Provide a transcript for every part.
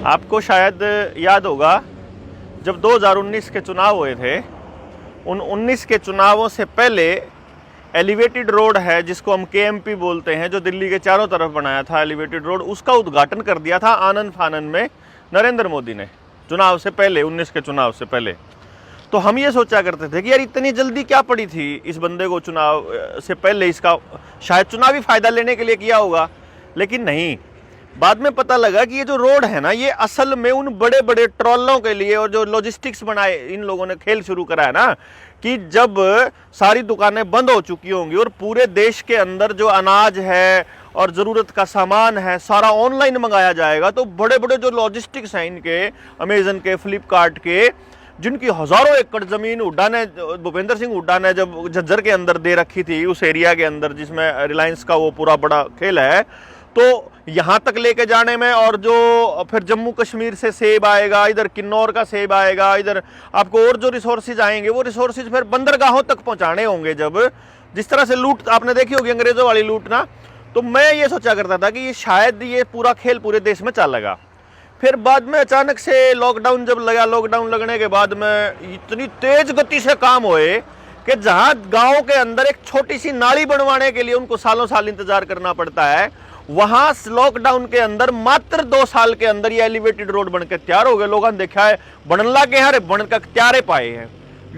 आपको शायद याद होगा जब 2019 के चुनाव हुए थे, उन 19 के चुनावों से पहले एलिवेटेड रोड है जिसको हम केएमपी बोलते हैं, जो दिल्ली के चारों तरफ बनाया था एलिवेटेड रोड, उसका उद्घाटन कर दिया था आनन फानन में नरेंद्र मोदी ने, चुनाव से पहले, 19 के चुनाव से पहले। तो हम ये सोचा करते थे कि यार इतनी जल्दी क्या पड़ी थी इस बंदे को, चुनाव से पहले इसका शायद चुनावी फायदा लेने के लिए किया होगा, लेकिन नहीं। बाद में पता लगा कि ये जो रोड है ना, ये असल में उन बड़े बड़े ट्रॉलों के लिए, और जो लॉजिस्टिक्स बनाए इन लोगों ने, खेल शुरू करा है ना, कि जब सारी दुकानें बंद हो चुकी होंगी और पूरे देश के अंदर जो अनाज है और ज़रूरत का सामान है सारा ऑनलाइन मंगाया जाएगा, तो बड़े बड़े जो लॉजिस्टिक्स हैं इनके, अमेजन के, फ्लिपकार्ट के, जिनकी हज़ारों एकड़ ज़मीन हुड्डा ने, भूपेंद्र सिंह हुड्डा ने जब झज्जर के अंदर दे रखी थी, उस एरिया के अंदर जिसमें रिलायंस का वो पूरा बड़ा खेल है, तो यहाँ तक लेके जाने में, और जो फिर जम्मू कश्मीर से सेब आएगा, इधर किन्नौर का सेब आएगा, इधर आपको और जो रिसोर्सेज आएंगे वो रिसोर्सेज फिर बंदरगाहों तक पहुँचाने होंगे। जब जिस तरह से लूट आपने देखी होगी, अंग्रेज़ों वाली लूट ना, तो मैं ये सोचा करता था कि ये शायद ये पूरा खेल पूरे देश में चलेगा। फिर बाद में अचानक से लॉकडाउन जब लगा, लॉकडाउन लगने के बाद में इतनी तेज गति से काम हुए कि जहाँ गाँव के अंदर एक छोटी सी नाली बनवाने के लिए उनको सालों साल इंतजार करना पड़ता है, वहां लॉकडाउन के अंदर मात्र 2 साल के अंदर ये एलिवेटेड रोड बनकर तैयार हो गए। लोगों ने देखा है बनन लागे, हरे बनकर तैयारे पाए हैं।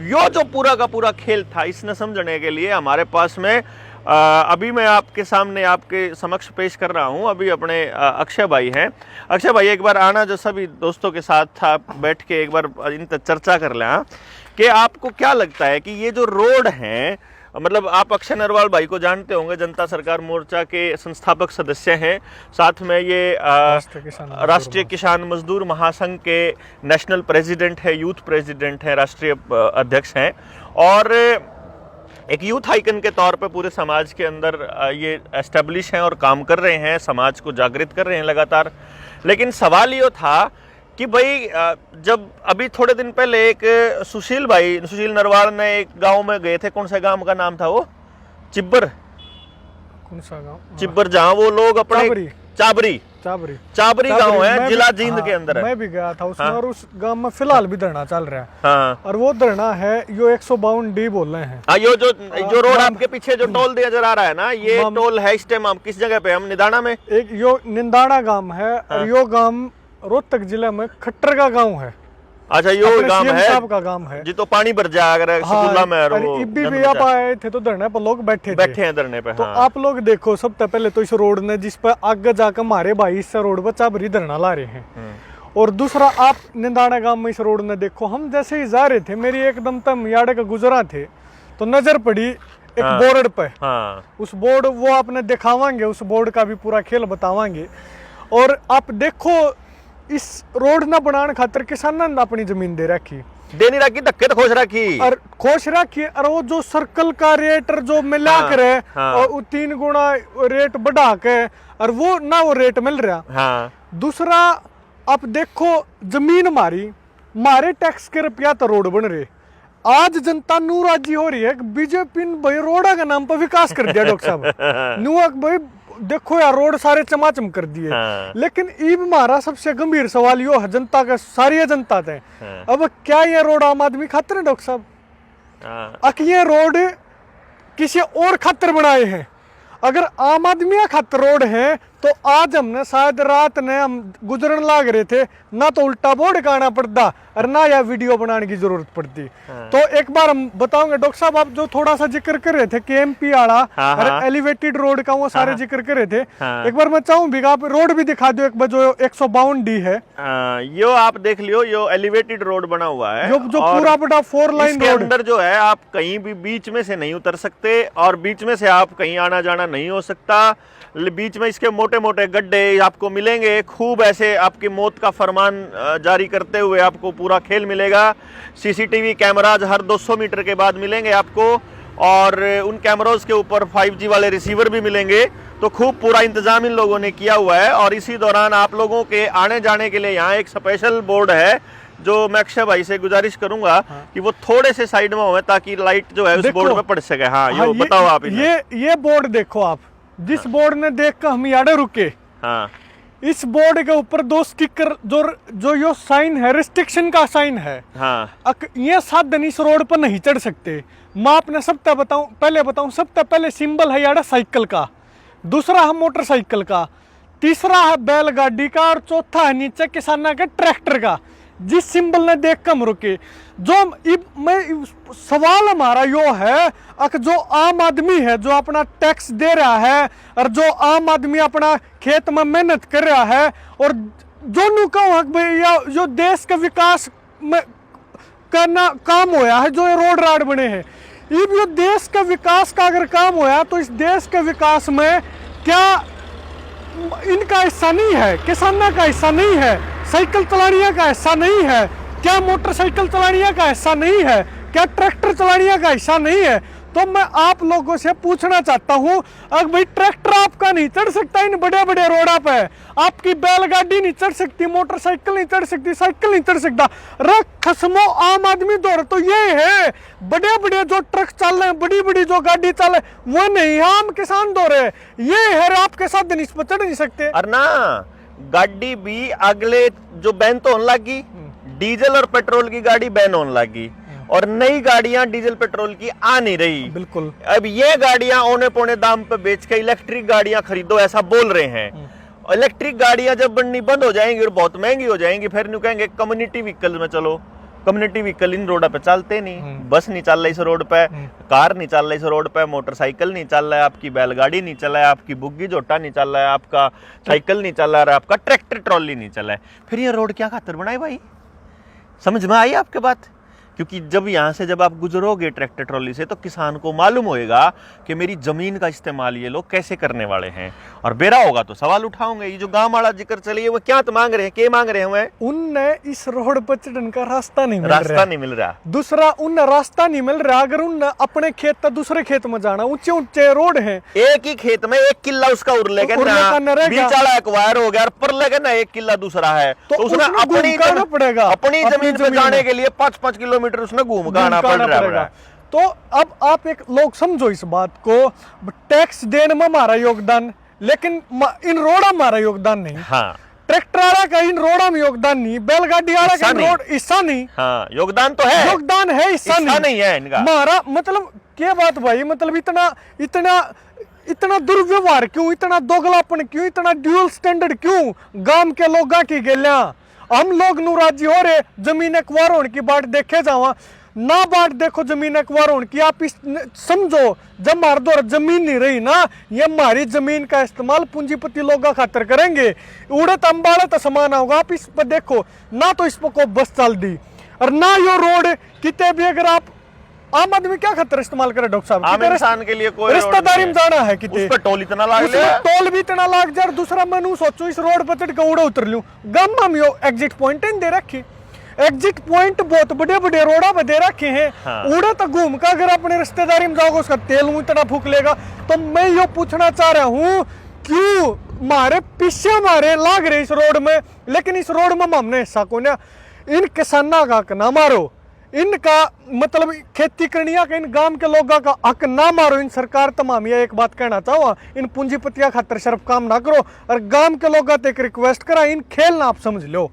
यो जो पूरा का पूरा खेल था, इसने समझने के लिए हमारे पास में अभी मैं आपके सामने, आपके समक्ष पेश कर रहा हूं, अभी अपने अक्षय भाई हैं। अक्षय भाई, एक बार आना, जो सभी दोस्तों के साथ था, बैठ के एक बार इन पर चर्चा कर लें कि आपको क्या लगता है कि ये जो रोड हैं, मतलब आप अक्षय नरवाल भाई को जानते होंगे, जनता सरकार मोर्चा के संस्थापक सदस्य हैं, साथ में ये राष्ट्रीय किसान मजदूर महासंघ के नेशनल प्रेसिडेंट है, यूथ प्रेसिडेंट हैं, राष्ट्रीय अध्यक्ष हैं, और एक यूथ आइकन के तौर पे पूरे समाज के अंदर ये एस्टेब्लिश हैं और काम कर रहे हैं, समाज को जागृत कर रहे हैं लगातार। लेकिन सवाल ये था कि भाई जब अभी थोड़े दिन पहले एक सुशील नरवाल ने एक गांव में गए थे, कौन सा गांव का नाम था वो, चिब्बर, कौन सा गांव, चिब्बर, जहां वो लोग अपने चाबरी गांव है, जिला जींद के अंदर है। मैं भी गया था उसमें, और उस गांव में फिलहाल भी धरना चल रहा है, और वो धरना है यो 152D बोल रहे हैं। यो जो रोड आपके पीछे जो टोल नजर आ रहा है ना, ये टोल है इस टाइम। हम किस जगह पे, हम निदाना में, एक यो निंदाना गांव है, और यो गांव रोहतक जिले में खट्टर का गांव है। अच्छा, यो गांव है, साहब का गांव है, जी तो पानी भर जाए अगर स्कूला में, और वो भी आप आए थे तो धरने पर लोग बैठे हैं धरने पे। तो आप लोग देखो, सबसे पहले तो इस रोड ने, जिस पर आगे जाकर हमारे भाई इस रोड पर चाबरी धरना ला रहे हैं, और दूसरा आप निंदाना गांव में इस रोड ने देखो, हम जैसे ही जा रहे थे, मेरी एकदम तम यार्ड का गुजरा थे तो नजर पड़ी एक बोर्ड पे। उस बोर्ड वो आपने दिखावांगे, उस बोर्ड का भी पूरा खेल बतावांगे। और आप देखो, इस रोड ना बनाने खातिर किसानों ने अपनी जमीन दे रखी, देनी रखी, धक्के तो खोज रखी, और और वो जो सर्कल का रेट जो मिला करे, और वो 3 गुना रेट बढ़ा के, और वो ना वो रेट मिल रहा। दूसरा आप देखो, जमीन मारे टैक्स के रुपया तो रोड बन रहे। आज जनता नू राजी हो रही है, बीजेपी ने भाई रोड के नाम पर विकास कर दिया। डॉक्टर साहब नू भाई देखो यार, रोड सारे चमाचम कर दिए। लेकिन ईब हमारा सबसे गंभीर सवाल यो है, जनता का, सारी जनता थे, अब क्या ये रोड आम आदमी खातिर है डॉक्टर साहब? ये रोड किसी और खातिर बनाए हैं? अगर आम आदमी खातिर रोड है तो आज हमने शायद रात ने हम गुजरन लाग रहे थे ना, तो उल्टा बोर्ड गाना पड़ता और ना या वीडियो बनाने की जरूरत पड़ती। तो एक बार हम बताओगे डॉक्टर साहब, आप जो थोड़ा सा जिक्र कर रहे थे केएमपी वाला और एलिवेटेड रोड का, वो सारे जिक्र कर रहे थे, एक बार मैं चाहूँ भी आप रोड भी दिखा दो एक बार, जो 152D है। यो आप देख लियो, यो एलिवेटेड रोड बना हुआ है, जो पूरा बड़ा 4 लाइन रोड अंदर जो है, आप कहीं भी बीच में से नहीं उतर सकते, और बीच में से आप कहीं आना जाना नहीं हो सकता। बीच में इसके मोटे मोटे गड्ढे आपको मिलेंगे, खूब ऐसे आपकी मौत का फरमान जारी करते हुए आपको पूरा खेल मिलेगा। सीसीटीवी कैमराज हर 200 मीटर के बाद मिलेंगे आपको, और उन कैमराज के ऊपर 5G वाले रिसीवर भी मिलेंगे। तो खूब पूरा इंतजाम इन लोगों ने किया हुआ है, और इसी दौरान आप लोगों के आने जाने के लिए यहाँ एक स्पेशल बोर्ड है, जो मैं अक्षय भाई से गुजारिश करूंगा कि वो थोड़े से साइड में हो, ताकि लाइट जो है उस बोर्ड पे पड़ सके। ये बताओ आप। ये बोर्ड देखो आप, जिस बोर्ड ने देख कर हम याडे रुके, इस बोर्ड के ऊपर 2 स्टिकर जो यो साइन है, रिस्ट्रिक्शन का साइन है। हाँ। ये साधन इस रोड पर नहीं चढ़ सकते। मैं आपने सबसे बताऊं सबसे पहले सिंबल है यार साइकिल का, दूसरा है मोटरसाइकिल का, तीसरा है बैलगाड़ी का, और चौथा है नीचे किसाना के ट्रैक्टर का। जिस सिंबल ने देख कर हम रुके। सवाल हमारा यो है कि जो आम आदमी है जो अपना टैक्स दे रहा है, और जो आम आदमी अपना खेत में मेहनत कर रहा है, और जो नु कहूँ भैया जो देश के विकास में करना काम होया है, जो ये रोड राड बने हैं, ये देश के विकास का अगर काम होया तो इस देश के विकास में क्या इनका हिस्सा नहीं है? किसानों का हिस्सा नहीं है? साइकिल चलानिया का हिस्सा नहीं है? क्या मोटरसाइकिल चलानिया का हिस्सा नहीं है? क्या ट्रैक्टर चलानिया का हिस्सा नहीं है? तो मैं आप लोगों से पूछना चाहता हूं, अगर भाई ट्रैक्टर आपका नहीं चढ़ सकता इन बड़े बड़े रोडा पे, आपकी बैलगाड़ी नहीं चढ़ सकती, मोटरसाइकिल नहीं चढ़ सकती, साइकिल नहीं चढ़ सकता, खसमो आम आदमी दौर तो ये है, बड़े बड़े जो ट्रक चल रहे हैं, बड़ी बड़ी जो गाड़ी चल रहे वो नहीं, आम किसान दौर है ये है, आपके साथ दिन इस पर चढ़ नहीं सकते। और ना गाड़ी भी अगले जो बैन तो होने लगी, डीजल और पेट्रोल की गाड़ी बैन होने लगी, और नई गाड़ियां डीजल पेट्रोल की आ नहीं रही। बिल्कुल। अब ये गाड़ियां औने पौने दाम पे बेच के इलेक्ट्रिक गाड़ियां खरीदो ऐसा बोल रहे हैं। इलेक्ट्रिक गाड़ियां जब बननी बंद हो जाएंगी और बहुत महंगी हो जाएंगी, फिर न्यू कहेंगे कम्युनिटी व्हीकल में चलो। कम्युनिटी व्हीकल इन रोड पे चलते नहीं, बस नहीं चल रही इस रोड पे, कार नहीं चल रही इस रोड पे, मोटरसाइकिल नहीं चल रहा है, आपकी बैलगाड़ी नहीं चल रहा है, आपकी बुग्गी जोटा नहीं चल रहा है, आपका साइकिल नहीं चल रहा है, आपका ट्रैक्टर ट्रॉली नहीं चल रहा है। फिर ये रोड क्या खातिर बनाई भाई? समझ में आई आपके बात? क्योंकि जब यहाँ से जब आप गुजरोगे ट्रैक्टर ट्रॉली से तो किसान को मालूम होएगा कि मेरी जमीन का इस्तेमाल ये लोग कैसे करने वाले हैं, और बेरा होगा तो सवाल उठाओगे। ये जो गांव वाला जिक्र चलिए वो क्या तो मांग रहे हैं, क्या मांग रहे हैं? उनने इस रोड पर चढ़ने का रास्ता नहीं मिल रहा। दूसरा उनने रास्ता नहीं मिल रहा। अगर उन अपने खेत तक दूसरे खेत में जाना, ऊंचे ऊंचे रोड हैं, एक ही खेत में 1 किला उसका उरले के बीचाला एक्वायर हो गया, और परले के ना 1 किला दूसरा है, तो उसने अपनी जमीन पे जाने के लिए 5-5 किलोमीटर उसने घूम के आना पड़ रहा है। तो अब आप एक लोग समझो इस बात को, टैक्स देने में हमारा योगदान, लेकिन इन रोड़ा हमारा योगदान नहीं। हाँ। ट्रैक्टर वाला का इन रोड़ा में योगदान नहीं, बैलगाड़ी वाला का रोड हिस्सा नहीं। हाँ, योगदान तो है, योगदान है, हिस्सा नहीं है इनका। हमारा मतलब क्या बात भाई, मतलब इतना दुर्व्यवहार क्यों, इतना दोगलापन क्यों, इतना ड्यूअल स्टैंडर्ड क्यों? गांव के लोग की गेलिया हम लोग नु राजी हो रहे जमीन एक्वायर होने की बात देखे जावा ना, बात देखो जमीन एक्वायर होने की। आप इस समझो जब हमारे द्वारा जमीन नहीं रही ना, ये हमारी जमीन का इस्तेमाल पूंजीपति लोग खातर करेंगे, उड़त अंबाड़े तो समान होगा। आप इस पर देखो ना, तो इस पर को बस चल दी, और ना यो रोड कितने भी अगर आप आम आदमी क्या खतर इस्तेमाल करे डॉक्टर साहब? आम इंसान के लिए कोई रिश्तेदारी में जाना है कितने, उस पर टोल इतना लाग ले, टोल भी इतना लाग जाए। दूसरा मैं सोचू इस रोड पर चढ़ के उड़ा उतर लूं, गम में यो एग्जिट पॉइंट दे रखी, एग्जिट पॉइंट बहुत बड़े बड़े रोडा पे दे रखे हैं। हाँ। उड़ा तो घूम का अगर अपने रिश्तेदारी में जाओगे उसका तेल इतना फूक लेगा। तो मैं यो पूछना चाह रहा हूँ, क्यों मारे पीछे हमारे लाग रहे इस रोड में, लेकिन इस रोड में हमने हिस्सा को ना, इन किसाना का ना मारो, इनका मतलब खेती करनिया का, इन गांव के लोगों का हक ना मारो। इन सरकार तमाम ये एक बात कहना चाहूँ, इन पूंजीपतिया खातर शर्फ काम ना करो, और गांव के लोगों से एक रिक्वेस्ट करा, इन खेल ना आप समझ लो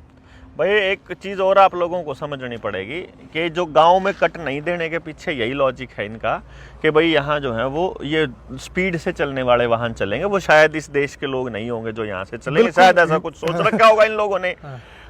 भाई। एक चीज़ और आप लोगों को समझनी पड़ेगी कि जो गांव में कट नहीं देने के पीछे यही लॉजिक है इनका कि भाई यहाँ जो है वो ये स्पीड से चलने वाले वाहन चलेंगे, वो शायद इस देश के लोग नहीं होंगे जो यहाँ से चलेंगे, शायद ऐसा कुछ सोच रखा होगा इन लोगों ने।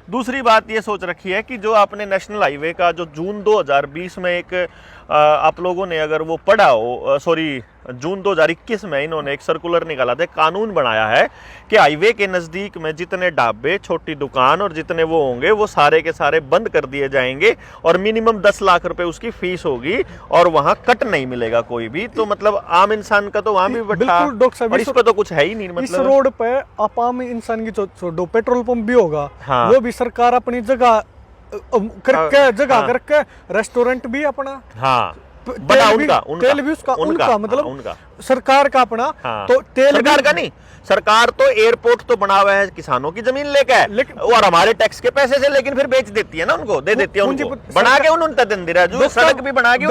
दूसरी बात ये सोच रखी है कि जो आपने नेशनल हाईवे का जो जून 2020 में एक आप लोगों ने अगर वो पढ़ा हो, सॉरी जून 2021 में इन्होंने एक सर्कुलर निकाला था, कानून बनाया है कि हाईवे के नज़दीक में जितने ढाबे, छोटी दुकान और जितने वो होंगे वो सारे के सारे बंद कर दिए जाएंगे, और मिनिमम 10 लाख रुपए उसकी फीस होगी, और वहाँ कट नहीं मिलेगा कोई भी। तो मतलब आम इंसान का तो वहाँ भी बैठा, और इस पे तो कुछ है ही नहीं। मतलब इस रोड पे आप आम इंसान की छोड़ो, पेट्रोल पंप भी होगा। हाँ। वो भी सरकार अपनी जगह करके रेस्टोरेंट भी अपना, हाँ, बना उनका तेल भी उसका, उनका मतलब उनका सरकार का अपना। हाँ। तो तेल सरकार का नहीं, सरकार तो एयरपोर्ट तो बना हुआ है किसानों की जमीन लेकर और हमारे टैक्स के पैसे से, लेकिन फिर बेच देती है ना उनको, दे देती है उनको, बना के उन्होंने जो सड़क भी बना के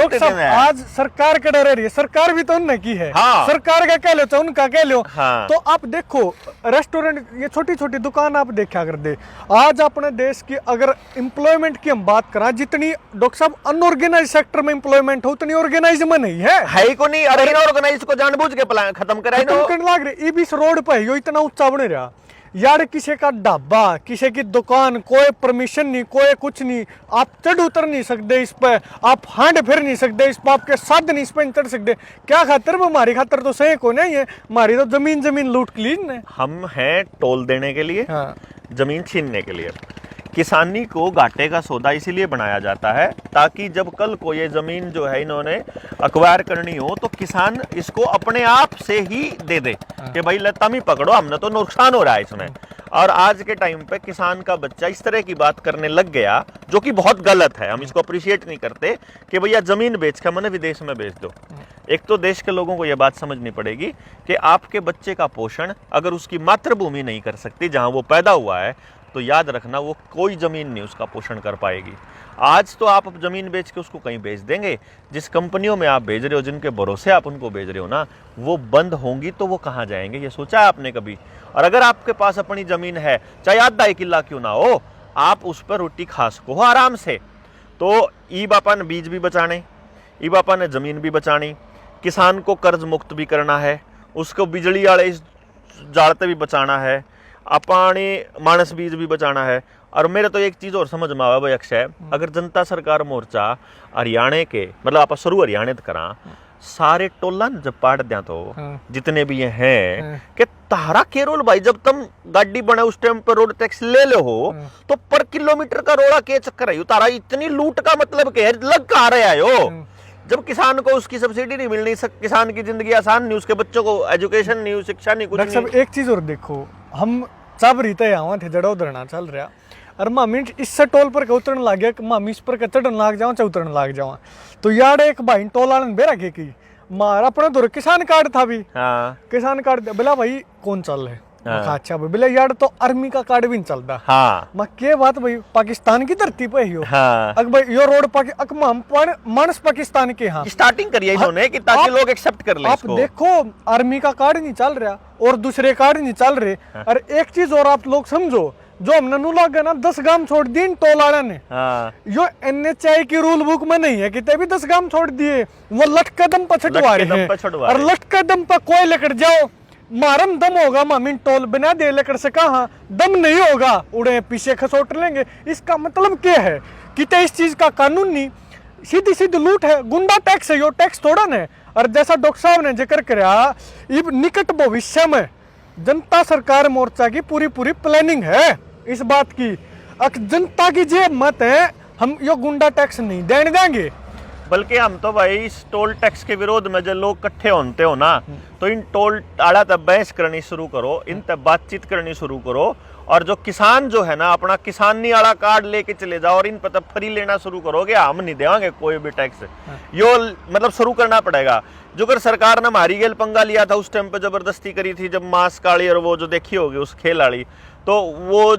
आज सरकार का डर रही है, सरकार भी तो उनने की है। हाँ। सरकार का कह लो तो उनका कह लो। हाँ। तो आप देखो रेस्टोरेंट, ये छोटी छोटी दुकान आप देखा कर दे। आज अपने देश की अगर एम्प्लॉयमेंट की हम बात करें, जितनी डॉक्टर साहब अनऑर्गेनाइज सेक्टर में एम्प्लॉयमेंट हो उतनी ऑर्गेनाइज में नहीं है ही को नहीं। अरे ऑर्गेनाइज को जानबूझ के खत्म कराई लाग रही। इस रोड पे यो इतना ऊंचा बन रहा यार, किसी का ढाबा, किसी की दुकान, कोई परमिशन नहीं, कोई कुछ नहीं, आप चढ़ उतर नहीं सकते इस पे, आप हांड फिर नहीं सकते इस पे, आपके साधन इस पे नहीं चढ़ सकते। क्या खातर? हमारी खातर तो सही को नहीं है, हमारी तो जमीन लूट ली है। हम हैं टोल देने के लिए। हाँ। जमीन छीनने के लिए। किसानी को घाटे का सौदा इसीलिए बनाया जाता है ताकि जब कल को ये जमीन जो है इन्होंने अक्वायर करनी हो तो किसान इसको अपने आप से ही दे दे कि भाई तुम ही पकड़ो, हमने तो नुकसान हो रहा है इसमें। और आज के टाइम पे किसान का बच्चा इस तरह की बात करने लग गया, जो कि बहुत गलत है, हम इसको अप्रिशिएट नहीं करते, कि भैया जमीन बेच के मैंने विदेश में बेच दो। एक तो देश के लोगों को यह बात समझनी पड़ेगी कि आपके बच्चे का पोषण अगर उसकी मातृभूमि नहीं कर सकती जहां वो पैदा हुआ है, तो याद रखना वो कोई जमीन नहीं उसका पोषण कर पाएगी। आज तो आप जमीन बेच के उसको कहीं बेच देंगे, जिस कंपनियों में आप भेज रहे हो, जिनके भरोसे आप उनको भेज रहे हो ना, वो बंद होंगी तो वो कहाँ जाएंगे, ये सोचा है आपने कभी? और अगर आपके पास अपनी जमीन है, चाहे आधा एक किला क्यों ना हो, आप उस पर रोटी खा सको आराम से। तो ई बापा ने बीज भी बचाने, ई बापा ने जमीन भी बचानी, किसान को कर्ज मुक्त भी करना है, उसको बिजली वाले जाड़ते भी बचाना है, अपने मानस बीज भी बचाना है। और मेरे तो एक चीज और समझ में आवा भाई अक्षय, अगर जनता सरकार मोर्चा हरियाणा के मतलब आप शुरू हरियाणा करा, सारे टोला जब पाट दिया तो जितने भी ये हैं कि तारा केरोल भाई, जब तुम गाड़ी बने उस टाइम पर रोड टैक्स ले लो हो तो पर किलोमीटर का रोड़ा के चक्कर है तारा, इतनी लूट का मतलब क्या है, लग कहाँ रहे हो? जब किसान को उसकी सब्सिडी नहीं मिलनी, किसान की जिंदगी आसान नहीं, उसके बच्चों को एजुकेशन नहीं, शिक्षा नहीं, कुछ नहीं। एक चीज और देखो, हम सब रीते यहाँ थे जड़ा उधरना चल रहा, और मामी इससे टोल पर उतरने लग गया, मामी इस पर चढ़ने लग जाओ चाहे उतरने लग जाओ, तो यार एक भाई टोल आने बेरा के की मारा अपना तो किसान कार्ड था भी। हाँ। किसान कार्ड बोला भाई कौन चल है? हाँ। अच्छा भाई बोले यार तो आर्मी का कार्ड भी नहीं चलता। हाँ। मैं के बात भाई पाकिस्तान की धरती पे ही हो। हाँ। अगर भाई यो रोड मानस पाकिस्तान के। हाँ। स्टार्टिंग करिए इन्होंने कि ताकि लोग एक्सेप्ट कर ले आप इसको। देखो आर्मी का कार्ड नहीं चल रहा और दूसरे कार्ड नहीं चल रहे। हाँ। और एक चीज और आप लोग समझो, जो हमने नु लगा ना 10 गांव छोड़ दिए टोल वाला ने। हाँ। यो NHI की रूल बुक में नहीं है कि भी 10 गांव छोड़ दिए, वो लट कदम पर छटवा रहे हैं। और लट कदम पर कोई लेकर जाओ मारम दम होगा, मामी टोल बिना दे लेकर से कहा दम नहीं होगा, उड़े पीछे खसोट लेंगे। इसका मतलब क्या है कि इस चीज का कानून नहीं, सीधी सीधी लूट है, गुंडा टैक्स है, यो टैक्स थोड़ा न है। और जैसा डॉक्टर साहब ने जिक्र किया, निकट भविष्य में जनता सरकार मोर्चा की पूरी प्लानिंग है इस बात की। जनता की जे मत है, हम यो गुंडा टैक्स नहीं देने देंगे, बल्कि हम तो भाई इस टोल टैक्स के विरोध में जो लोग इकट्ठे होते हो ना, तो इन टोल आड़ा तब बहस करनी शुरू करो, इन तब बातचीत करनी शुरू करो। और जो किसान जो है ना, अपना किसानी आड़ा कार्ड लेके चले जाओ और इन पर तब फ्री लेना शुरू करोगे, हम नहीं देंगे कोई भी टैक्स। यो मतलब शुरू करना पड़ेगा। जो अगर सरकार ने मारी गेल पंगा लिया था उस टाइम पे, जबरदस्ती करी थी जब मास्क वाली और वो जो देखी होगी उस खेल वाली, तो वो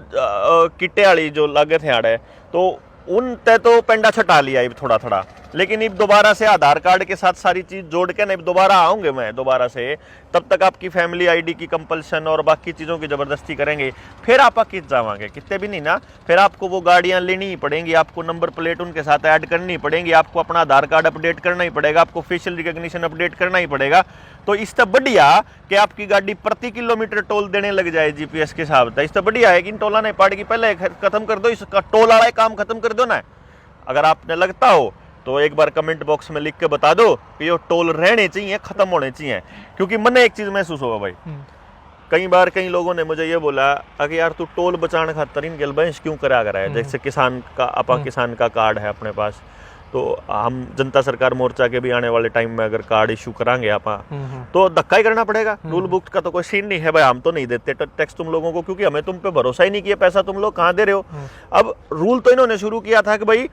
किट्टे वाली जो लगे थे आड़े, तो उन तय तो पेंडा छटा लिया थोड़ा थोड़ा। लेकिन अब दोबारा से आधार कार्ड के साथ सारी चीज जोड़ के नहीं, दोबारा आऊंगे मैं दोबारा से, तब तक आपकी फैमिली आईडी की कंपल्सन और बाकी चीजों की जबरदस्ती करेंगे, फिर आप कित जावांगे, कितने भी नहीं ना, फिर आपको वो गाड़ियां लेनी ही पड़ेंगी, आपको नंबर प्लेट उनके साथ ऐड करनी पड़ेंगी, आपको अपना आधार कार्ड अपडेट करना ही पड़ेगा, आपको फेशियल रिकॉग्निशन अपडेट करना ही पड़ेगा। तो इससे बढ़िया कि आपकी गाड़ी प्रति किलोमीटर टोल देने लग जाए जीपीएस के हिसाब से, इससे बढ़िया है कि इन टोला नहीं पाड़ेगी, पहले खत्म कर दो, इसका टोल वाला काम खत्म कर दो ना। अगर आपने लगता हो तो एक बार कमेंट बॉक्स में लिख के बता दो कि ये टोल रहने चाहिए, खत्म होने चाहिए। क्योंकि मैंने एक चीज महसूस होगा भाई, कई बार कई लोगों ने मुझे ये बोला अगर यार तू टोल बचाने खातर इन गलबंश क्यों करा है, जैसे किसान का कार्ड है अपने पास, तो हम जनता सरकार मोर्चा के भी आने वाले टाइम में अगर कार्ड इशू करांगे आप, तो धक्का ही करना पड़ेगा। रूल बुक का तो कोई सीन नहीं है भाई, हम तो नहीं देते टैक्स तुम लोगों को, क्योंकि हमें तुम पे भरोसा ही नहीं किया, पैसा तुम लोग कहाँ दे रहे हो। अब रूल तो इन्होंने शुरू किया था कि भाई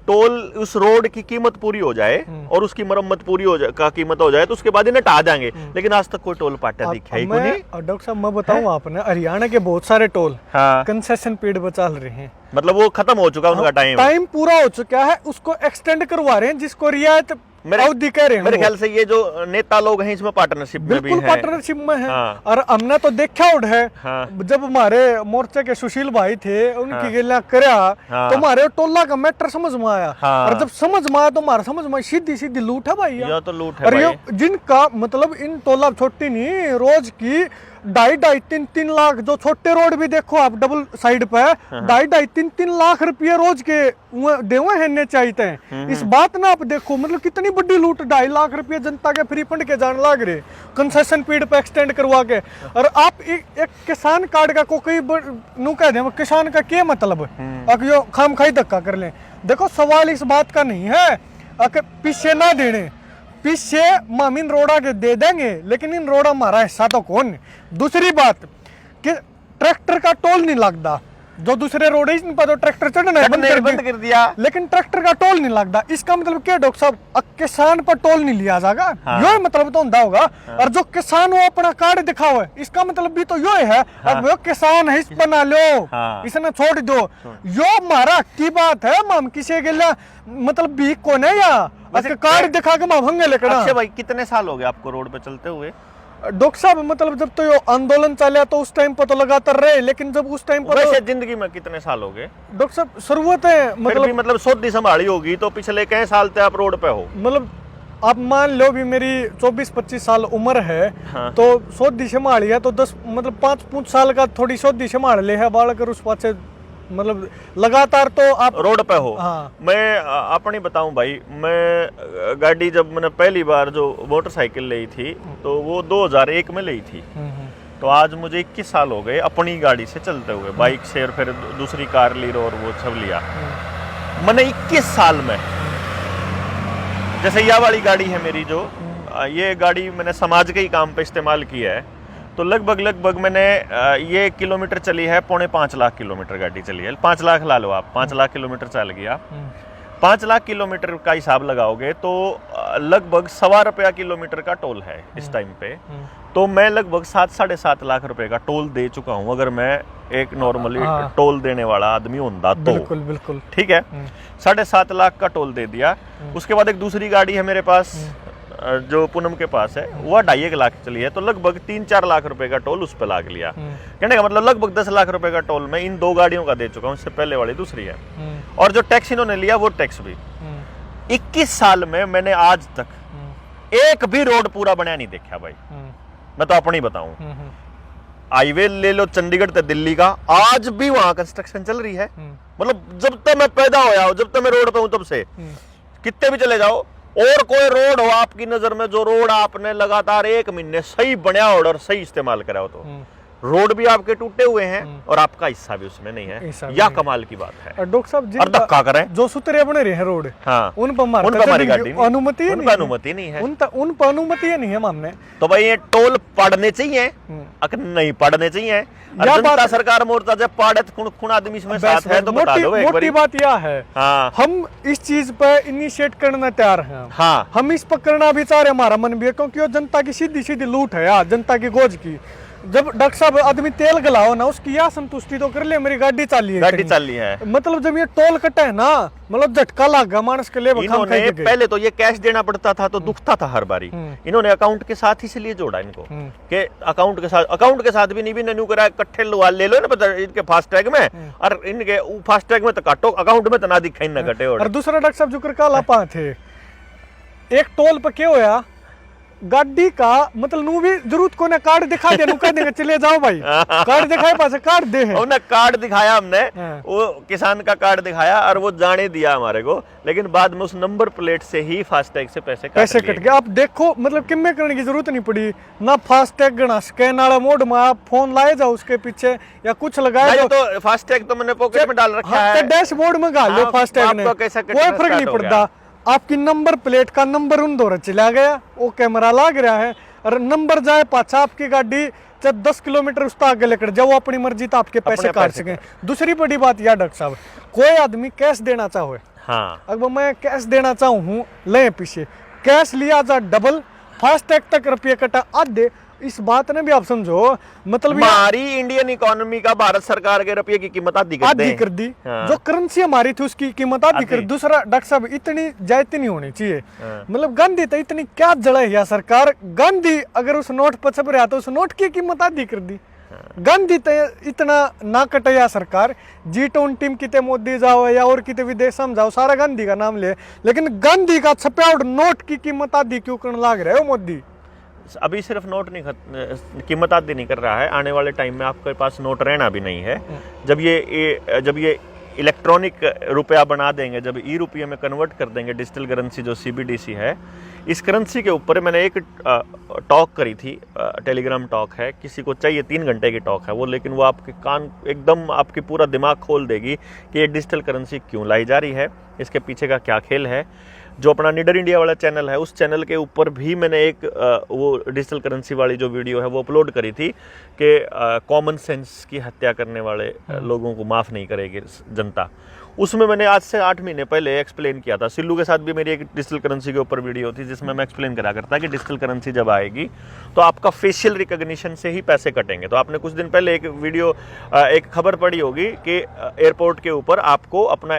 टोल उस रोड की कीमत पूरी हो जाए और उसकी मरम्मत पूरी हो जाए का कीमत हो जाए तो उसके बाद इन्हें हटा देंगे, लेकिन आज तक कोई टोल पाटा दिखा ही कोई नहीं। डॉक्टर साहब मैं बताऊं आपने, हरियाणा के बहुत सारे टोल हाँ कंसेशन पीरियड पर चल रहे हैं, मतलब वो खत्म हो चुका उनका टाइम पूरा हो चुका है, उसको एक्सटेंड करवा रहे हैं, जिसको रियायत अवधि कह रहे हैं। मेरे ख्याल से ये जो नेता लोग हैं इसमें पार्टनरशिप में भी बिल्कुल हैं। पार्टनरशिप में है। हाँ। और हमने तो देखा उड़ है हाँ। जब हमारे मोर्चे के सुशील भाई थे उनकी गिला करया हाँ। तो हमारे टोला का मैटर समझ में आया। हाँ। और जब समझ में आया तो हमारा समझ में सीधी सीधी लूट है भाई। यह तो लूट है और ये भाई। जिनका मतलब इन टोला छोटी नहीं, रोज की 2.5-3 लाख, जो छोटे रोड भी देखो आप डबल साइड पे 2.5-3 लाख रुपये रोज के देवे हैं चाहते हैं। इस बात ना आप देखो मतलब कितनी बड़ी लूट, 2.5 लाख रुपये जनता के फ्री फंड के जान लाग रहे कंसेशन पीरियड पे एक्सटेंड करवा के। और आप एक किसान कार्ड का कोई नु कह दे किसान का क्या मतलब, जो खाम खाई धक्का कर ले। देखो सवाल इस बात का नहीं है अगर पीछे ना देने, पीछे हम इन रोड़ा के दे देंगे, लेकिन इन रोड़ा हमारा हिस्सा तो कौन। दूसरी बात कि ट्रैक्टर का टोल नहीं लगता, जो दूसरे रोड है इन पर तो ट्रैक्टर चढ़ना है बंद कर दिया, लेकिन ट्रैक्टर का टोल नहीं लगता। इसका मतलब क्या डॉक्टर साहब, किसान पर टोल नहीं लिया जाएगा। हाँ। यो मतलब तो होता होगा। हाँ। और जो किसान वो अपना कार्ड दिखाओ है, इसका मतलब भी तो यो है। हाँ। अब वो किसान है, इस बना लो। हाँ। इसने छोड़ दो, यो हमारा की बात है। हम किसी के लिए मतलब भी कौन है या कार्ड दिखा के भंगे लेकर। अच्छा भाई कितने साल हो गए आपको रोड पे चलते हुए? डॉक्टर साहब मतलब जब तो ये आंदोलन चला तो उस टाइम पर तो लगातार रहे, लेकिन जब उस टाइम पर वैसे जिंदगी में कितने साल हो गए डॉक्टर साहब? शुरुआत है मतलब सोधी संभाली होगी तो पिछले कई साल से आप रोड पे हो? मतलब आप मान लो भी मेरी 24-25 साल उम्र है। हाँ। तो सोधी संभाली है तो 10 मतलब 5 साल का थोड़ी सोधी संभाल ले है बालक, उस पास मतलब लगातार तो आप रोड पे हो। हाँ। मैं अपनी बताऊं भाई, मैं गाड़ी जब मैंने पहली बार जो मोटरसाइकिल ली थी तो वो 2001 में ली थी। तो आज मुझे 21 साल हो गए अपनी गाड़ी से चलते हुए, बाइक से, और फिर दूसरी कार ली और वो सब लिया। मैंने 21 साल में, जैसे यह वाली गाड़ी है मेरी, जो ये गाड़ी मैंने समाज के ही काम पे इस्तेमाल किया है, तो लगभग मैंने ये किलोमीटर चली है 4.5 लाख किलोमीटर गाड़ी चली है। 5 लाख ला लो आप, 5 लाख किलोमीटर चल गया। 5 लाख किलोमीटर का हिसाब लगाओगे तो लगभग ₹1.25 किलोमीटर का टोल है इस टाइम पे। तो मैं लगभग 7-7.5 लाख रुपए का टोल दे चुका हूँ, अगर मैं एक नॉर्मली टोल देने वाला आदमी होता तो। बिल्कुल बिल्कुल ठीक है। 7.5 लाख का टोल दे दिया। उसके बाद एक दूसरी गाड़ी है मेरे पास जो पूनम के पास है, वह 2.5 लाख चली है, तो लगभग 3-4 लाख रुपए का टोल उस पर लाग लिया। कहने का मतलब लगभग 10 लाख रुपए का टोल मैं इन 2 गाड़ियों का दे चुका हूँ, इससे पहले वाली दूसरी है। और जो टैक्स इन्होंने लिया वो टैक्स भी 21 साल में मैंने आज तक एक भी रोड पूरा बनाया नहीं देखा भाई। मैं तो अपनी बताऊं, हाईवे ले लो चंडीगढ़ से दिल्ली का, आज भी वहां कंस्ट्रक्शन चल रही है। मतलब जब तक मैं पैदा होया हूं, जब तक मैं रोड पे हूं, तब से कितने भी चले जाओ, और कोई रोड हो आपकी नजर में जो रोड आपने लगातार 1 महीने सही बनया हो और सही इस्तेमाल करा हो, तो रोड भी आपके टूटे हुए हैं और आपका हिस्सा भी उसमें नहीं है, या कमाल की बात है। डॉक्टर साहब और धक्का करें जो सुतरे बने रहे हैं रोड, हाँ, उन पर हमारी गाड़ी अनुमति नहीं है, उन पर अनुमति नहीं है मामले। तो भाई ये टोल पड़ने चाहिए, अगर नहीं पड़ने चाहिए। जनता सरकार मोर्चा जब पाड़े खून आदमी इसमें साथ है तो बता दो। मोटी बात यह है, हाँ, हम इस चीज पे इनिशिएट करना तैयार हैं। हाँ, हम इस पर करना भी चाह रहे, हमारा मन भी है, क्योंकि वो जनता की सीधी सीधी लूट है यार, जनता की गोज की। जब डॉक्टर साहब आदमी तेल गलाओ ना, उसकी यह संतुष्टि तो कर ले, मेरी गाड़ी चाली है। मतलब जब ये टोल कटा है ना, मतलब झटका लगा मानस के लिए। इन्होंने पहले तो ये कैश देना पड़ता था तो दुखता था हर बारी, इन्होंने अकाउंट के साथ इसलिए जोड़ा इनको कि अकाउंट के साथ भी नहीं भी नन्यू करा, इकट्ठे ले लो ना पता इनके फास्टैग में, और इनके फास्टैग में तो काटो, अकाउंट में तो ना दिखाई ना कटे। और दूसरा डॉक्टर साहब जो काला पा थे, एक टोल पे क्या होया, गाड़ी का मतलब नू भी जरूरत को ना कार्ड दिखा दे, कह देंगे चले जाओ भाई, कार्ड दिखाए पास कार्ड दे है। उन्हें कार्ड दिखाया हमने, वो किसान का कार्ड दिखाया और वो जाने दिया हमारे को, लेकिन बाद में उस नंबर प्लेट से ही फास्टैग से पैसे कट गए। आप देखो मतलब किम्मे करने की जरूरत नहीं पड़ी ना, फास्टैग गणा स्कैन वाला मोड में आप फोन लाए जाओ उसके पीछे या कुछ लगाए तो फास्टैग तो मैंने पॉकेट में डाल रखा है, डैशबोर्ड में गा लो फास्टैग ने, कोई फर्क नहीं पड़ता। आपकी नंबर प्लेट का नंबर उन दौर चला गया, वो कैमरा लग रहा है, और नंबर जाए पाछा आपकी गाड़ी चाहे 10 किलोमीटर उसका आगे लेकर जाओ, अपनी मर्जी तो आपके पैसे काट सके। दूसरी बड़ी बात यह डॉक्टर साहब, कोई आदमी कैश देना चाहे हाँ। अब मैं कैश देना चाहूँ हूँ, ले पीछे कैश लिया जा डबल, फास्टैग तक रुपये कटा आधे। इस बात ने भी आप समझो, मतलब हमारी इंडियन इकोनॉमी का भारत सरकार के रुपये की कीमत आधी कर दी। हाँ। जो करेंसी हमारी थी उसकी कीमत आधी कर। दूसरा डॉक्टर साहब, इतनी जायती नहीं होनी चाहिए। हाँ। मतलब गांधी तो इतनी क्या जड़ा है सरकार, गांधी अगर उस नोट पर छप रहा तो उस नोट की कीमत आधी कर दी। हाँ। गांधी तो इतना ना कटया सरकार, G20 किते मोदी जाओ या और किते विदेश में जाओ, सारा गांधी का नाम ले, लेकिन गांधी का छपया नोट की कीमत आधी क्यों करने लग रहा है मोदी? अभी सिर्फ नोट नहीं कीमत आधी नहीं कर रहा है, आने वाले टाइम में आपके पास नोट रहना भी नहीं है। जब ये इलेक्ट्रॉनिक रुपया बना देंगे, जब ई रुपये में कन्वर्ट कर देंगे, डिजिटल करेंसी जो CBDC है, इस करेंसी के ऊपर मैंने एक टॉक करी थी, टेलीग्राम टॉक है, किसी को चाहिए 3 घंटे की टॉक है वो, लेकिन वो आपके कान एकदम आपकी पूरा दिमाग खोल देगी कि ये डिजिटल करेंसी क्यों लाई जा रही है, इसके पीछे का क्या खेल है। जो अपना निडर इंडिया वाला चैनल है, उस चैनल के ऊपर भी मैंने एक वो डिजिटल करेंसी वाली जो वीडियो है वो अपलोड करी थी कि कॉमन सेंस की हत्या करने वाले लोगों को माफ़ नहीं करेगी जनता। उसमें मैंने आज से 8 महीने पहले एक्सप्लेन किया था। सिल्लू के साथ भी मेरी एक डिजिटल करेंसी के ऊपर वीडियो थी जिसमें मैं एक्सप्लेन करा करता कि डिजिटल करेंसी जब आएगी तो आपका फेशियल रिकॉग्निशन से ही पैसे कटेंगे। तो आपने कुछ दिन पहले एक खबर पढ़ी होगी कि एयरपोर्ट के ऊपर आपको अपना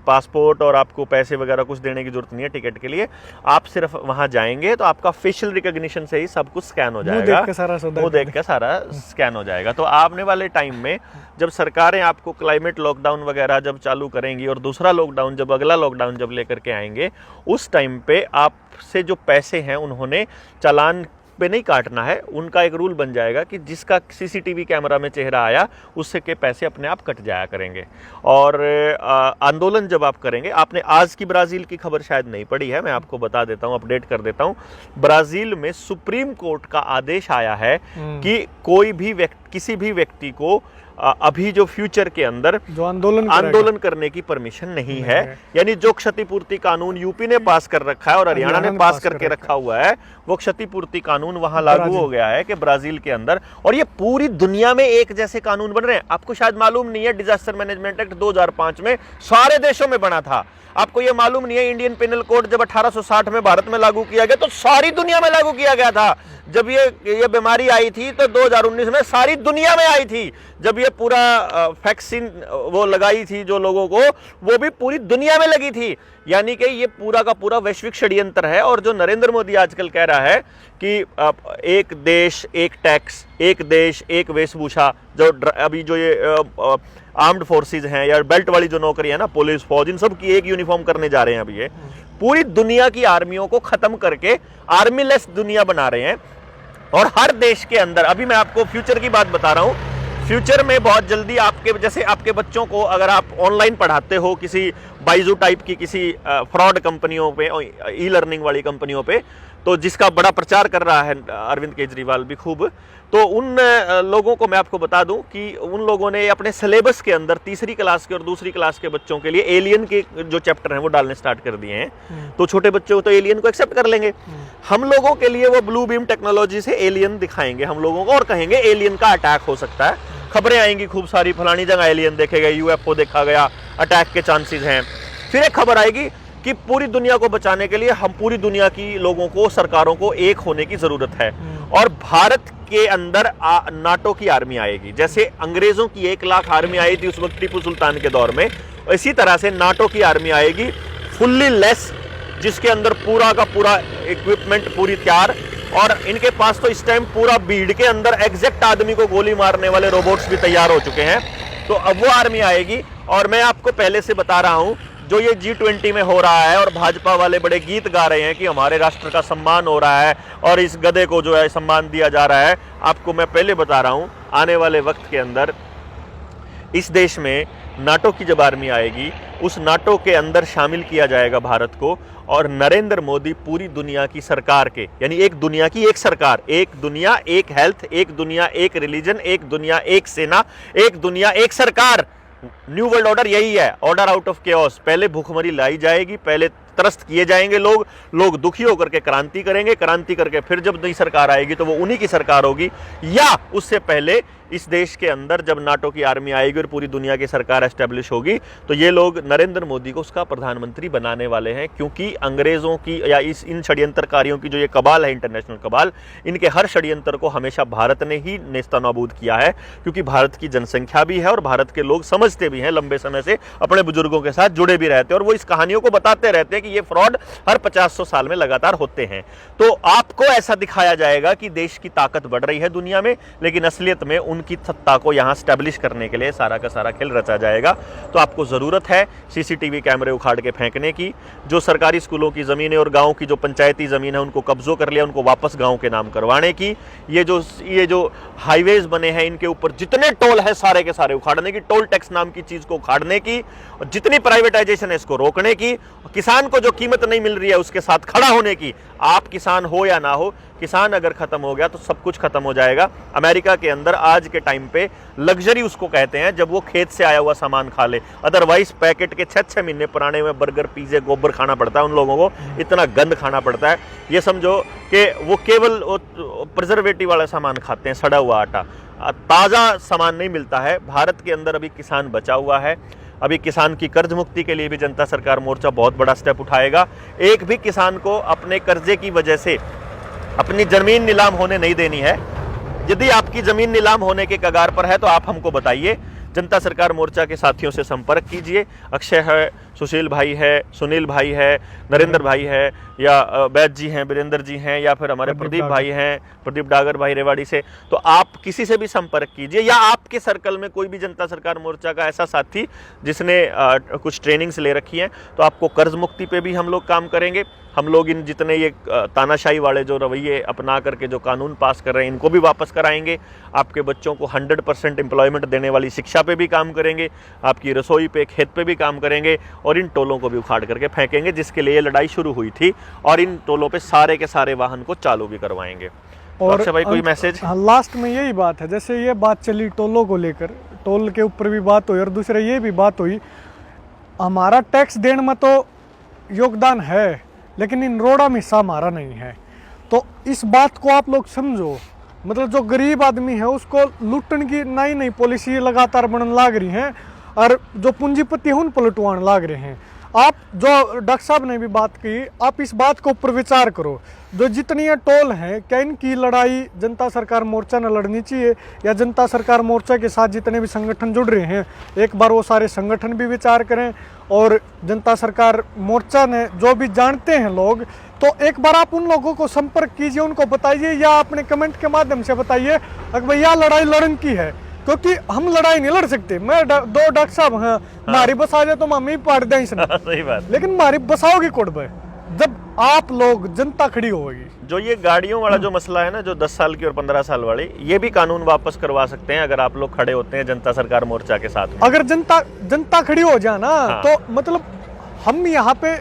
पासपोर्ट और आपको पैसे वगैरह कुछ देने की जरूरत नहीं है टिकट के लिए, आप सिर्फ वहां जाएंगे तो आपका फेशियल रिकॉग्निशन से ही सब कुछ स्कैन हो जाएगा, वो देख के सारा स्कैन हो जाएगा। तो आने वाले टाइम में जब सरकारें आपको क्लाइमेट लॉकडाउन वगैरह जब चालू करेंगी और दूसरा लॉकडाउन जब अगला लॉकडाउन जब लेकर के आएंगे, उस टाइम पे आपसे जो पैसे हैं उन्होंने चालान पे नहीं काटना है। उनका एक रूल बन जाएगा कि जिसका CCTV कैमरा में चेहरा आया उससे के पैसे अपने आप कट जाया करेंगे। और आंदोलन जब आप करेंगे, आपने आज की ब्राज़ील की खबर शायद नहीं पढ़ी है, मैं आपको बता देता हूँ, अपडेट कर देता हूँ। ब्राज़ील में सुप्रीम कोर्ट का आदेश आया है कि कोई भी किसी भी व्यक्ति को अभी जो फ्यूचर के अंदर जो आंदोलन करने की परमिशन नहीं है। यानी जो क्षतिपूर्ति कानून यूपी ने पास कर रखा है और हरियाणा ने पास करके रखा हुआ है, वो क्षतिपूर्ति कानून वहां लागू हो गया है कि ब्राजील के अंदर। और ये पूरी दुनिया में एक जैसे कानून बन रहे हैं। आपको शायद मालूम नहीं है, डिजास्टर मैनेजमेंट एक्ट 2005 में सारे देशों में बना था। आपको ये मालूम नहीं है, इंडियन पेनल कोड जब 1860 में भारत में लागू किया गया तो सारी दुनिया में लागू किया गया था। जब ये बीमारी आई थी तो 2019 में सारी दुनिया में आई थी। जब ये पूरा वैक्सीन वो लगाई थी जो लोगों को, वो भी पूरी दुनिया में लगी थी। यानी कि ये पूरा का पूरा वैश्विक षड्यंत्र है। और जो नरेंद्र मोदी आजकल कह रहा है कि एक देश एक टैक्स, एक देश एक वेशभूषा, जो अभी जो ये आर्म्ड फोर्सेस हैं या बेल्ट वाली जो नौकरी है ना, पुलिस फौज, इन सब की एक यूनिफॉर्म करने जा रहे हैं। अभी ये पूरी दुनिया की आर्मियों को खत्म करके आर्मी लेस दुनिया बना रहे हैं। और हर देश के अंदर, अभी मैं आपको फ्यूचर की बात बता रहा हूं, फ्यूचर में बहुत जल्दी आपके बच्चों को अगर आप ऑनलाइन पढ़ाते हो किसी बाइजू टाइप की किसी फ्रॉड कंपनियों पे, ई लर्निंग वाली कंपनियों पे, तो जिसका बड़ा प्रचार कर रहा है अरविंद केजरीवाल भी खूब, तो उन लोगों को मैं आपको बता दूं कि उन लोगों ने अपने सिलेबस के अंदर तीसरी क्लास के और दूसरी क्लास के बच्चों के लिए एलियन के जो चैप्टर हैं वो डालने स्टार्ट कर दिए हैं। तो छोटे बच्चों को तो एलियन को एक्सेप्ट कर लेंगे। हम लोगों के लिए वो ब्लू बीम टेक्नोलॉजी से एलियन दिखाएंगे हम लोगों को और कहेंगे एलियन का अटैक हो सकता है। खबरें आएंगी खूब सारी, फलानी जगह एलियन देखे गए, UFO देखा गया, अटैक के चांसेस हैं। फिर एक खबर आएगी कि पूरी दुनिया को बचाने के लिए हम पूरी दुनिया की लोगों को, सरकारों को एक होने की जरूरत है। और भारत के अंदर नाटो की आर्मी आएगी। जैसे अंग्रेजों की 1 लाख आर्मी आई थी उस वक्त टीपू सुल्तान के दौर में, इसी तरह से नाटो की आर्मी आएगी फुल्ली लेस, जिसके अंदर पूरा का पूरा इक्विपमेंट पूरी तैयार। और इनके पास तो इस टाइम पूरा भीड़ के अंदर एग्जैक्ट आदमी को गोली मारने वाले रोबोट्स भी तैयार हो चुके हैं। तो अब वो आर्मी आएगी। और मैं आपको पहले से बता रहा हूं, जो ये G20 में हो रहा है और भाजपा वाले बड़े गीत गा रहे हैं कि हमारे राष्ट्र का सम्मान हो रहा है और इस गधे को जो है सम्मान दिया जा रहा है, आपको मैं पहले बता रहा हूं, आने वाले वक्त के अंदर इस देश में नाटो की जब आर्मी आएगी, उस नाटो के अंदर शामिल किया जाएगा भारत को। और नरेंद्र मोदी पूरी दुनिया की सरकार के, यानी एक दुनिया की एक सरकार, एक दुनिया एक हेल्थ, एक दुनिया एक रिलीजन, एक दुनिया एक सेना, एक दुनिया एक सरकार। न्यू वर्ल्ड ऑर्डर यही है, ऑर्डर आउट ऑफ केओस। पहले भूखमरी लाई जाएगी, पहले त्रस्त किए जाएंगे लोग दुखी होकर के क्रांति करेंगे, क्रांति करके फिर जब नई सरकार आएगी तो वो उन्हीं की सरकार होगी, या उससे पहले इस देश के अंदर जब नाटो की आर्मी आएगी और पूरी दुनिया की सरकार एस्टेब्लिश होगी तो ये लोग नरेंद्र मोदी को उसका प्रधानमंत्री बनाने वाले हैं। क्योंकि अंग्रेजों की या इन षड्यंत्रकारियों की जो ये कबाल है, इंटरनेशनल कबाल, इनके हर षड्यंत्र को हमेशा भारत ने ही नेस्तनाबूद किया है। क्योंकि भारत की जनसंख्या भी है और भारत के लोग समझते भी हैं, लंबे समय से अपने बुजुर्गों के साथ जुड़े भी रहते हैं और वो इस कहानियों को बताते रहते हैं कि ये फ्रॉड हर 50-100 साल में लगातार होते हैं। तो आपको ऐसा दिखाया जाएगा कि देश की ताकत बढ़ रही है दुनिया में, लेकिन असलियत में उनकी सत्ता को यहां स्टैब्लिश करने के लिए सारा का सारा खेल रचा जाएगा। तो आपको जरूरत है सीसीटीवी कैमरे उखाड़ के फेंकने की, जो सरकारी स्कूलों की जमीनें और गांव की जो पंचायती जमीन है उनको कब्जों कर लिया, उनको वापस गांव के नाम करवाने की, ये जो हाईवेज बने हैं इनके ऊपर जितने टोल है सारे के सारे उखाड़ने की, टोल टैक्स नाम की चीज को उखाड़ने की, और जितनी प्राइवेटाइजेशन है इसको रोकने की, किसान को जो कीमत नहीं मिल रही है उसके साथ खड़ा होने की। आप किसान हो या ना हो, किसान अगर खत्म हो गया तो सब कुछ खत्म हो जाएगा। अमेरिका के अंदर आज के टाइम पे लग्जरी उसको कहते हैं जब वो खेत से आया हुआ सामान खा ले, अदरवाइज पैकेट के 6-6 महीने पुराने में बर्गर पिज्जे गोबर खाना पड़ता है उन लोगों को, इतना गंद खाना पड़ता है। ये समझो कि वो केवल प्रिजर्वेटिव वाला सामान खाते हैं, सड़ा हुआ आटा, ताज़ा सामान नहीं मिलता है। भारत के अंदर अभी किसान बचा हुआ है। अभी किसान की कर्ज मुक्ति के लिए भी जनता सरकार मोर्चा बहुत बड़ा स्टेप उठाएगा। एक भी किसान को अपने कर्जे की वजह से अपनी जमीन नीलाम होने नहीं देनी है। यदि आपकी जमीन नीलाम होने के कगार पर है तो आप हमको बताइए, जनता सरकार मोर्चा के साथियों से संपर्क कीजिए। अक्षय है, सुशील भाई है, सुनील भाई है, नरेंद्र भाई है, या वैद जी हैं, वीरेंद्र जी हैं, या फिर हमारे प्रदीप भाई हैं, प्रदीप डागर भाई रेवाड़ी से। तो आप किसी से भी संपर्क कीजिए, या आपके सर्कल में कोई भी जनता सरकार मोर्चा का ऐसा साथी जिसने कुछ ट्रेनिंग्स ले रखी हैं, तो आपको कर्ज मुक्ति पे भी हम लोग काम करेंगे। हम लोग इन जितने ये तानाशाही वाले जो रवैये अपना करके जो कानून पास कर रहे हैं इनको भी वापस कराएंगे। आपके बच्चों को 100% एम्प्लॉयमेंट देने वाली शिक्षा पे भी काम करेंगे, आपकी रसोई पे, खेत पे भी काम करेंगे, और इन टोलों को भी उखाड़ करके फेंकेंगे जिसके लिए ये लड़ाई शुरू हुई थी, और इन टोलों पे सारे के सारे वाहन को चालू भी करवाएंगे। और तो भाई कोई मैसेज? हाँ, लास्ट में यही बात है, जैसे ये बात चली टोलों को लेकर, टोल के ऊपर भी बात हुई और दूसरे ये भी बात हुई, हमारा टैक्स देने में तो योगदान है लेकिन इन रोड़ा में हिस्सा हमारा नहीं है। तो इस बात को आप लोग समझो, मतलब जो गरीब आदमी है उसको लूटने की नई नई पॉलिसी लगातार बनने लाग रही हैं, और जो पूंजीपति है उन पलटवान लाग रहे हैं। आप जो डॉक्टर साहब ने भी बात की, आप इस बात को ऊपर विचार करो, जो जितनी ये टोल हैं क्या इनकी लड़ाई जनता सरकार मोर्चा ने लड़नी चाहिए, या जनता सरकार मोर्चा के साथ जितने भी संगठन जुड़ रहे हैं एक बार वो सारे संगठन भी विचार करें, और जनता सरकार मोर्चा ने जो भी जानते हैं लोग, तो एक बार आप उन लोगों को संपर्क कीजिए, उनको बताइए, या अपने कमेंट के माध्यम से बताइए कि भैया लड़ाई लड़न की है, क्योंकि हम लड़ाई नहीं लड़ सकते। मैं दो डॉक्टर साहब हैं, हमारी बस आ जाए तो हम ही पाड़ दें, सही बात, लेकिन हमारी बसाओगी कोड में जब आप लोग जनता खड़ी होगी। जो ये गाड़ियों वाला जो मसला है ना, जो 10 साल की और 15 साल वाली, ये भी कानून वापस करवा सकते हैं अगर आप लोग खड़े होते हैं जनता सरकार मोर्चा के साथ। अगर जनता खड़ी हो जाए ना, हाँ। तो मतलब हम यहाँ पे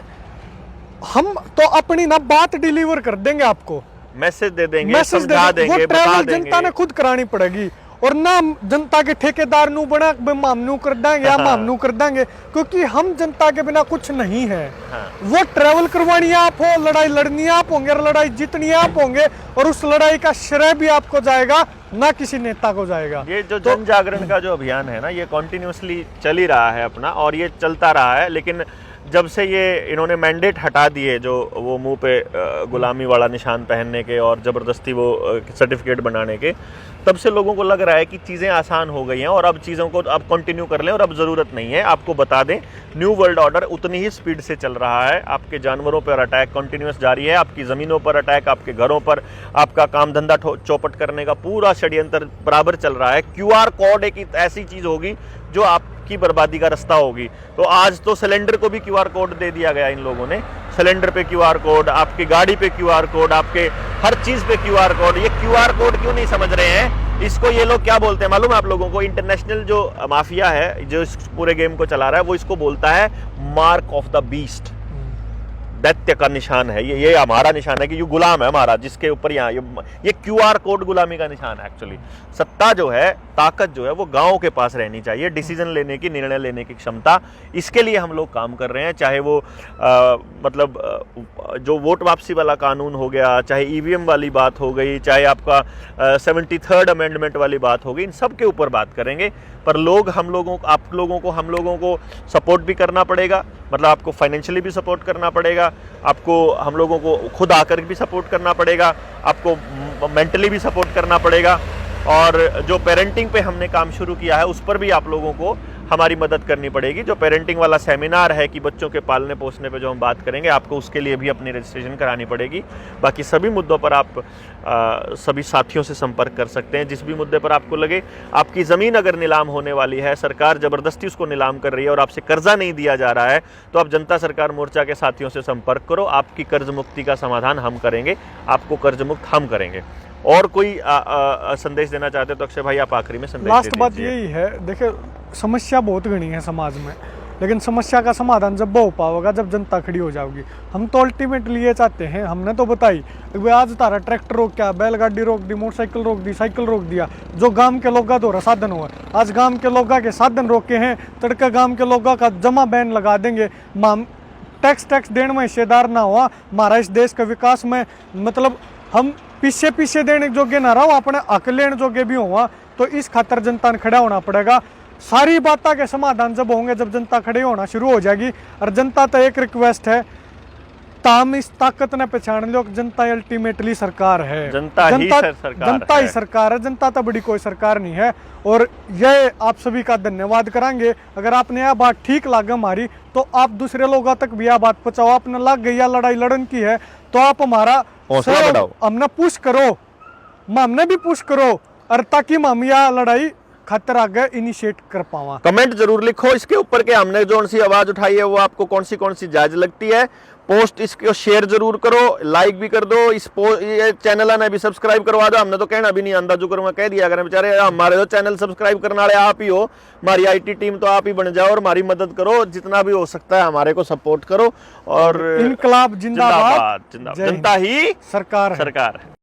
हम तो अपनी ना बात डिलीवर कर देंगे, आपको मैसेज दे देंगे, समझा देंगे, वो बता ट्रैवल देंगे। जनता ने खुद करानी पड़ेगी, और ना जनता के ठेकेदार नू बना मामनू कर देंगे या मामनू कर देंगे, क्योंकि हम जनता के बिना कुछ नहीं है। हाँ। वो ट्रैवल करवानी आप हो, लड़ाई लड़नी आप होंगे, और लड़ाई जीतनी आप होंगे, और उस लड़ाई का श्रेय भी आपको जाएगा, ना किसी नेता को जाएगा। ये जो जन जागरण का जो अभियान है ना, ये कॉन्टिन्यूसली चल ही रहा है अपना, और ये चलता रहा है। लेकिन जब से ये इन्होंने मैंडेट हटा दिए, जो वो मुंह पे गुलामी वाला निशान पहनने के और ज़बरदस्ती वो सर्टिफिकेट बनाने के, तब से लोगों को लग रहा है कि चीज़ें आसान हो गई हैं और अब चीज़ों को अब कंटिन्यू कर लें और अब ज़रूरत नहीं है। आपको बता दें, न्यू वर्ल्ड ऑर्डर उतनी ही स्पीड से चल रहा है। आपके जानवरों पर अटैक कंटिन्यूस जारी है, आपकी ज़मीनों पर अटैक, आपके घरों पर, आपका काम धंधा चौपट करने का पूरा षड्यंत्र बराबर चल रहा है। QR कोड एक ऐसी चीज़ होगी जो आपकी बर्बादी का रास्ता होगी। तो आज तो सिलेंडर को भी QR कोड दे दिया गया इन लोगों ने, सिलेंडर पे QR कोड, आपकी गाड़ी पे QR कोड, आपके हर चीज़ पे QR कोड। ये QR कोड क्यों नहीं समझ रहे हैं? इसको ये लोग क्या बोलते हैं मालूम है आप लोगों को? इंटरनेशनल जो माफिया है जो इस पूरे गेम को चला रहा है, वो इसको बोलता है मार्क ऑफ द बीस्ट। दैत्य का निशान है, ये हमारा निशान है कि ये गुलाम है हमारा, जिसके ऊपर यहाँ ये QR कोड गुलामी का निशान है एक्चुअली। सत्ता जो है, ताकत जो है वो गांव के पास रहनी चाहिए, डिसीजन लेने की, निर्णय लेने की क्षमता, इसके लिए हम लोग काम कर रहे हैं। चाहे वो जो वोट वापसी वाला कानून हो गया, चाहे EVM वाली बात हो गई, चाहे आपका 73rd अमेंडमेंट वाली बात हो गई, इन सब के ऊपर बात करेंगे। पर हम लोगों को सपोर्ट भी करना पड़ेगा, मतलब आपको फाइनेंशियली भी सपोर्ट करना पड़ेगा, आपको हम लोगों को खुद आकर भी सपोर्ट करना पड़ेगा, आपको मेंटली भी सपोर्ट करना पड़ेगा। और जो पेरेंटिंग पे हमने काम शुरू किया है उस पर भी आप लोगों को हमारी मदद करनी पड़ेगी। जो पेरेंटिंग वाला सेमिनार है कि बच्चों के पालने पोसने पे जो हम बात करेंगे, आपको उसके लिए भी अपनी रजिस्ट्रेशन करानी पड़ेगी। बाकी सभी मुद्दों पर आप सभी साथियों से संपर्क कर सकते हैं, जिस भी मुद्दे पर आपको लगे। आपकी ज़मीन अगर नीलाम होने वाली है, सरकार ज़बरदस्ती उसको नीलाम कर रही है और आपसे कर्जा नहीं दिया जा रहा है, तो आप जनता सरकार मोर्चा के साथियों से संपर्क करो। आपकी कर्ज मुक्ति का समाधान हम करेंगे, आपको कर्ज मुक्त हम करेंगे। और कोई संदेश देना चाहते तो अक्षय भाई आप आखिरी में संदेश लास्ट बात यही है, देखिए समस्या बहुत घनी है समाज में, लेकिन समस्या का समाधान जब हो पाएगा जब जनता खड़ी हो जाएगी। हम तो अल्टीमेटली ये चाहते हैं, हमने तो बताई भाई आज तारा ट्रैक्टर रोक क्या, बैलगाड़ी रोक दी, मोटरसाइकिल रोक दी, साइकिल रोक दिया, जो गांव के लोगों का साधन हुआ, आज गांव के लोगों के साधन रोके हैं, तड़के गांव के लोगों का जमा बैन लगा देंगे। टैक्स देने में हिस्सेदार ना हुआ, हमारा इस देश के विकास में मतलब हम पीछे देने जोगे ना रहो, अपने हक लेने जोगे भी हुआ। तो इस खातर जनता ने खड़ा होना पड़ेगा। सारी बातों के समाधान जब होंगे जब जनता खड़े होना शुरू हो जाएगी। और जनता तो एक रिक्वेस्ट है, ताम इस ताकत ने पहचान लो, जनता अल्टीमेटली सरकार है, जनता ही सरकार है, जनता तो बड़ी कोई सरकार नहीं है। और ये आप सभी का धन्यवाद करेंगे। अगर आपने यह बात ठीक लगा हमारी, तो आप दूसरे लोगों तक भी यह बात पहुंचाओ। आपने लग गई या लड़ाई लड़न की है तो आप हमारा हमने पुश करो, हमने भी पुश करो, और ताकि हम यह लड़ाई खातर आगे इनिशिएट कर पावा। कमेंट जरूर लिखो इसके ऊपर के हमने जो सी आवाज उठाई है वो आपको कौन सी जायज लगती है। पोस्ट इसको शेयर जरूर करो, लाइक भी कर दो, ये चैनल ने भी सब्सक्राइब करवा दो। हमने तो कहना भी नहीं आंदा, जो करूंगा कह दिया अगर बेचारे हमारे जो चैनल सब्सक्राइब करने वाले आप ही हो, हमारी IT टीम तो आप ही बन जाओ और हमारी मदद करो, जितना भी हो सकता है हमारे को सपोर्ट करो। और इनकलाब जिंदाबाद, जनता ही सरकार है।